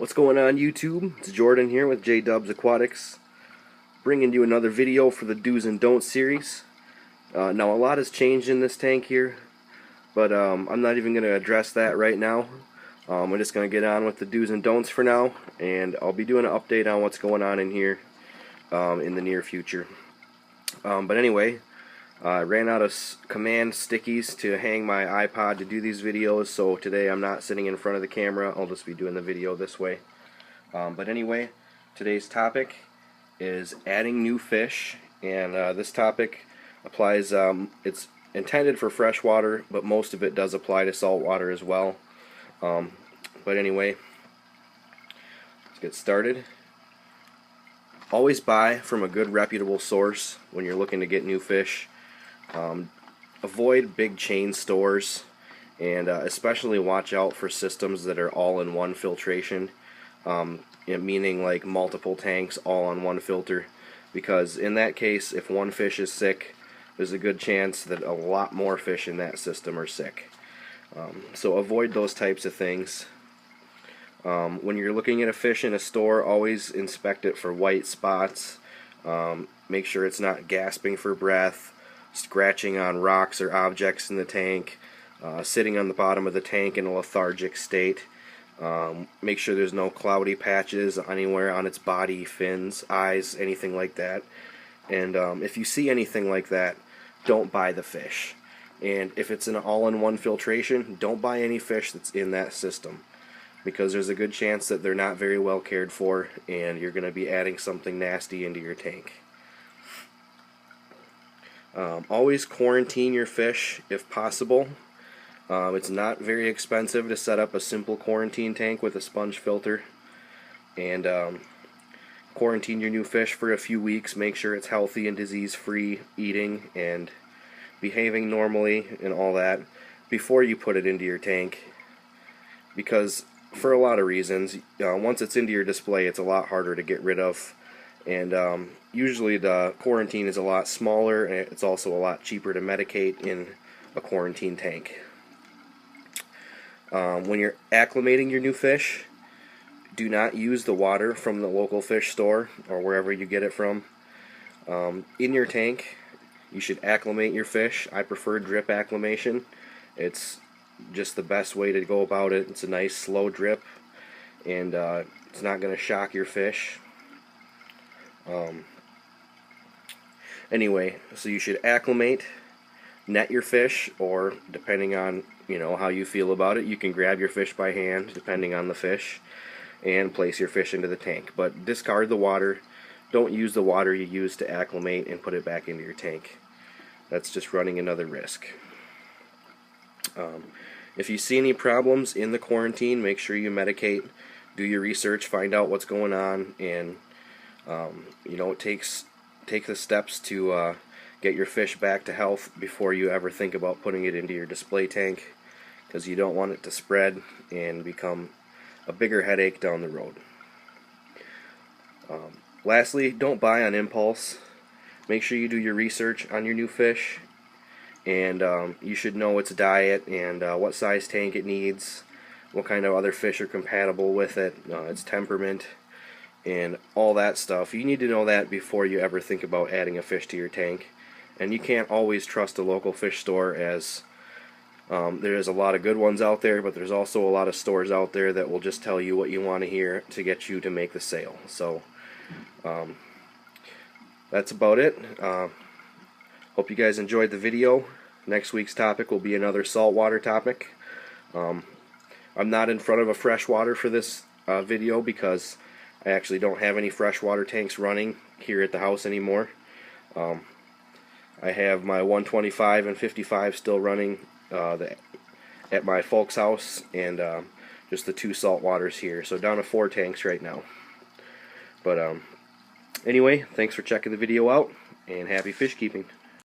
What's going on YouTube? It's Jordan here with J Dubs Aquatics, bringing you another video for the Do's and Don'ts series. Now a lot has changed in this tank here, but I'm not even going to address that right now. I'm just going to get on with the Do's and Don'ts for now, and I'll be doing an update on what's going on in here in the near future. But anyway, I ran out of command stickies to hang my iPod to do these videos, so today I'm not sitting in front of the camera. I'll just be doing the video this way. But anyway, today's topic is adding new fish, and this topic applies, it's intended for freshwater, but most of it does apply to saltwater as well. But anyway, let's get started. Always buy from a good reputable source when you're looking to get new fish. Avoid big chain stores, and especially watch out for systems that are all-in-one filtration, meaning like multiple tanks all on one filter, because in that case, if one fish is sick, there's a good chance that a lot more fish in that system are sick. So avoid those types of things. When you're looking at a fish in a store, always inspect it for white spots. Make sure it's not gasping for breath, scratching on rocks or objects in the tank, sitting on the bottom of the tank in a lethargic state. Make sure there's no cloudy patches anywhere on its body, fins, eyes, anything like that. And if you see anything like that, don't buy the fish. And if it's an all-in-one filtration, don't buy any fish that's in that system, because there's a good chance that they're not very well cared for, and you're going to be adding something nasty into your tank. Always quarantine your fish if possible. It's not very expensive to set up a simple quarantine tank with a sponge filter, and quarantine your new fish for a few weeks. Make sure it's healthy and disease-free, eating and behaving normally and all that before you put it into your tank, because for a lot of reasons, once it's into your display, it's a lot harder to get rid of. And usually the quarantine is a lot smaller, and it's also a lot cheaper to medicate in a quarantine tank. When you're acclimating your new fish, do not use the water from the local fish store or wherever you get it from. In your tank, you should acclimate your fish. I prefer drip acclimation. It's just the best way to go about it. It's a nice slow drip, and it's not going to shock your fish. Anyway, so you should acclimate, net your fish, or depending on how you feel about it, you can grab your fish by hand depending on the fish and place your fish into the tank. But discard the water. Don't use the water you used to acclimate and put it back into your tank. That's just running another risk. If you see any problems in the quarantine, make sure you medicate, do your research, find out what's going on, and take the steps to get your fish back to health before you ever think about putting it into your display tank, because you don't want it to spread and become a bigger headache down the road. Lastly, don't buy on impulse. Make sure you do your research on your new fish, and you should know its diet and what size tank it needs, what kind of other fish are compatible with it, its temperament, and all that stuff. You need to know that before you ever think about adding a fish to your tank. And you can't always trust a local fish store, as there's a lot of good ones out there, but there's also a lot of stores out there that will just tell you what you want to hear to get you to make the sale. So that's about it. Hope you guys enjoyed the video. Next week's topic will be another saltwater topic. I'm not in front of a freshwater for this video, because I actually don't have any freshwater tanks running here at the house anymore. I have my 125 and 55 still running at my folks' house, and just the 2 saltwaters here. So down to 4 tanks right now. But anyway, thanks for checking the video out, and happy fish keeping.